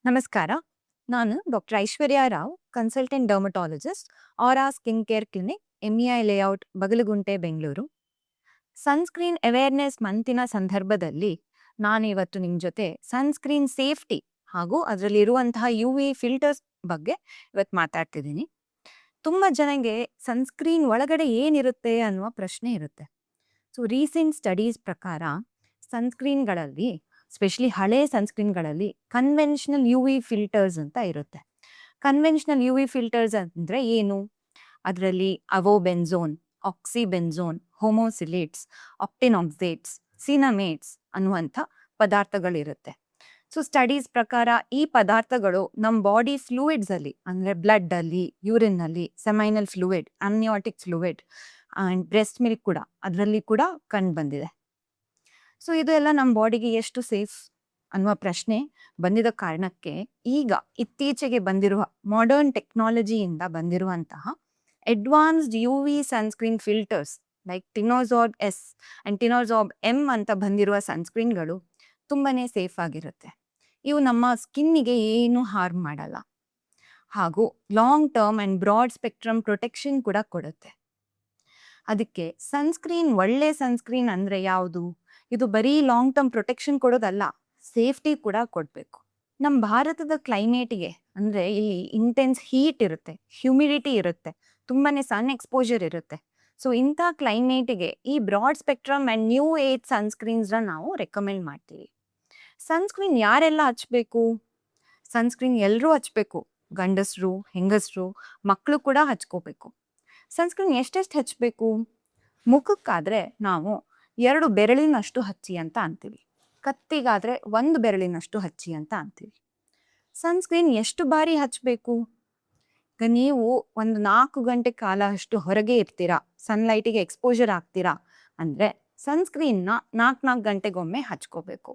ನಮಸ್ಕಾರ. ನಾನು doctor Aishwarya Rao, consultant dermatologist, Aara skin care clinic, MEI layout, Bagalagunte, Bengaluru. Sunscreen awareness ಮಂತಿನ ಸಂದರ್ಭದಲ್ಲಿ ನಾನಿವತ್ತು ನಿಮ್ಮ ಜೊತೆ ಸನ್ಸ್ಕ್ರೀನ್ ಸೇಫ್ಟಿ ಹಾಗೂ ಅದರಲ್ಲಿರುವಂತಹ UV ಫಿಲ್ಟರ್ಸ್ ಬಗ್ಗೆ ಇವತ್ತು ಮಾತಾಡ್ತಿದ್ದೀನಿ. ತುಂಬ ಜನಗೆ ಸನ್ಸ್ಕ್ರೀನ್ ಒಳಗಡೆ ಏನಿರುತ್ತೆ ಅನ್ನುವ ಪ್ರಶ್ನೆ ಇರುತ್ತೆ. ಸೊ ರೀಸೆಂಟ್ ಸ್ಟಡೀಸ್ ಪ್ರಕಾರ ಸನ್ಸ್ಕ್ರೀನ್ಗಳಲ್ಲಿ, ಸ್ಪೆಷಲಿ ಹಳೆ ಸನ್ಸ್ಕ್ರೀನ್ಗಳಲ್ಲಿ ಕನ್ವೆನ್ಷನಲ್ UV ಫಿಲ್ಟರ್ಸ್ ಅಂತ ಇರುತ್ತೆ. ಕನ್ವೆನ್ಷನಲ್ UV ಫಿಲ್ಟರ್ಸ್ ಅಂದರೆ ಏನು? ಅದರಲ್ಲಿ ಅವೋಬೆನ್ಝೋನ್, ಆಕ್ಸಿಬೆನ್ಝೋನ್, ಹೋಮೋಸಿಲೇಟ್ಸ್, ಆಕ್ಟಿನಾಕ್ಸೇಟ್ಸ್, ಸಿನಮೇಟ್ಸ್ ಅನ್ನುವಂಥ ಪದಾರ್ಥಗಳಿರುತ್ತೆ. ಸೊ ಸ್ಟಡೀಸ್ ಪ್ರಕಾರ ಈ ಪದಾರ್ಥಗಳು ನಮ್ಮ ಬಾಡಿ ಫ್ಲೂಯಿಡ್ಸಲ್ಲಿ, ಅಂದರೆ ಬ್ಲಡ್ಡಲ್ಲಿ, ಯೂರಿನ್ನಲ್ಲಿ, seminal fluid, amniotic fluid and breast milk ಕೂಡ ಅದರಲ್ಲಿ ಕೂಡ ಕಂಡು ಬಂದಿದೆ. ಸೊ ಇದು ಎಲ್ಲ ನಮ್ಮ ಬಾಡಿಗೆ ಎಷ್ಟು ಸೇಫ್ ಅನ್ನುವ ಪ್ರಶ್ನೆ ಬಂದಿದ ಕಾರಣಕ್ಕೆ ಈಗ ಇತ್ತೀಚೆಗೆ ಬಂದಿರುವ ಮಾಡರ್ನ್ ಟೆಕ್ನಾಲಜಿಯಿಂದ ಬಂದಿರುವಂತಹ advanced UV sunscreen filters like Tinosorb S and Tinosorb M ಅಂತ ಬಂದಿರುವ ಸನ್ಸ್ಕ್ರೀನ್ಗಳು ತುಂಬಾ ಸೇಫ್ ಆಗಿರುತ್ತೆ. ಇವು ನಮ್ಮ ಸ್ಕಿನ್ನಿಗೆ ಏನು ಹಾರ್ಮ್ ಮಾಡಲ್ಲ ಹಾಗೂ long term and broad spectrum protection ಕೂಡ ಕೊಡುತ್ತೆ. ಅದಕ್ಕೆ ಸನ್ಸ್ಕ್ರೀನ್, ಒಳ್ಳೆ ಸನ್ಸ್ಕ್ರೀನ್ ಅಂದರೆ ಯಾವುದು? ಇದು ಬರೀ ಲಾಂಗ್ ಟರ್ಮ್ ಪ್ರೊಟೆಕ್ಷನ್ ಕೊಡೋದಲ್ಲ, ಸೇಫ್ಟಿ ಕೂಡ ಕೊಡಬೇಕು. ನಮ್ಮ ಭಾರತದ ಕ್ಲೈಮೇಟಿಗೆ, ಅಂದರೆ ಇಲ್ಲಿ ಇಂಟೆನ್ಸ್ ಹೀಟ್ ಇರುತ್ತೆ, ಹ್ಯೂಮಿಡಿಟಿ ಇರುತ್ತೆ, ತುಂಬಾ ಸನ್ ಎಕ್ಸ್ಪೋಜರ್ ಇರುತ್ತೆ. ಸೊ ಇಂಥ ಕ್ಲೈಮೇಟಿಗೆ ಈ broad spectrum and new age ಸನ್ಸ್ಕ್ರೀನ್ಸ್ನ ನಾವು ರೆಕಮೆಂಡ್ ಮಾಡ್ತೀವಿ. ಸನ್ಸ್ಕ್ರೀನ್ ಯಾರೆಲ್ಲ ಹಚ್ಚಬೇಕು? ಸನ್ಸ್ಕ್ರೀನ್ ಎಲ್ಲರೂ ಹಚ್ಚಬೇಕು. ಗಂಡಸರು, ಹೆಂಗಸರು, ಮಕ್ಕಳು ಕೂಡ ಹಚ್ಕೋಬೇಕು. ಸನ್ಸ್ಕ್ರೀನ್ ಎಷ್ಟೆಷ್ಟು ಹಚ್ಚಬೇಕು? ಮುಖಕ್ಕಾದರೆ ನಾವು 2 ಬೆರಳಿನಷ್ಟು ಹಚ್ಚಿ ಅಂತ ಅಂತೀವಿ. ಕತ್ತಿಗಾದರೆ 1 ಬೆರಳಿನಷ್ಟು ಹಚ್ಚಿ ಅಂತ ಅಂತೀವಿ. ಸನ್ಸ್ಕ್ರೀನ್ ಎಷ್ಟು ಬಾರಿ ಹಚ್ಚಬೇಕು? ಈಗ ನೀವು ಒಂದು 4 ಗಂಟೆ ಕಾಲ ಅಷ್ಟು ಹೊರಗೆ ಇರ್ತೀರಾ, ಸನ್ಲೈಟಿಗೆ ಎಕ್ಸ್ಪೋಜರ್ ಆಗ್ತೀರಾ ಅಂದರೆ ಸನ್ಸ್ಕ್ರೀನ್ನ 4 ಗಂಟೆಗೊಮ್ಮೆ ಹಚ್ಕೋಬೇಕು.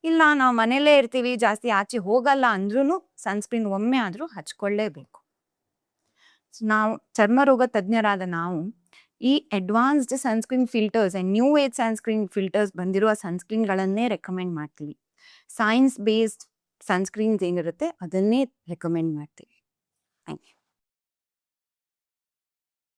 ಇಲ್ಲ ನಾವು ಮನೆಯಲ್ಲೇ ಇರ್ತೀವಿ, ಜಾಸ್ತಿ ಆಚೆ ಹೋಗಲ್ಲ ಅಂದ್ರೂ ಸನ್ಸ್ಕ್ರೀನ್ ಒಮ್ಮೆ ಆದರೂ ಹಚ್ಕೊಳ್ಳೇಬೇಕು. ನಾವು ಚರ್ಮರೋಗ ತಜ್ಞರಾದ ನಾವು ಈ advanced sunscreen filters and new age sunscreen filters ಬಂದಿರುವ ಸನ್ಸ್ಕ್ರೀನ್ಗಳನ್ನೇ ರೆಕಮೆಂಡ್ ಮಾಡ್ತೀವಿ. ಸೈನ್ಸ್ ಬೇಸ್ಡ್ ಸನ್ಸ್ಕ್ರೀನ್ಸ್ ಏನಿರುತ್ತೆ ಅದನ್ನೇ ರೆಕಮೆಂಡ್ ಮಾಡ್ತೀವಿ. Thank you.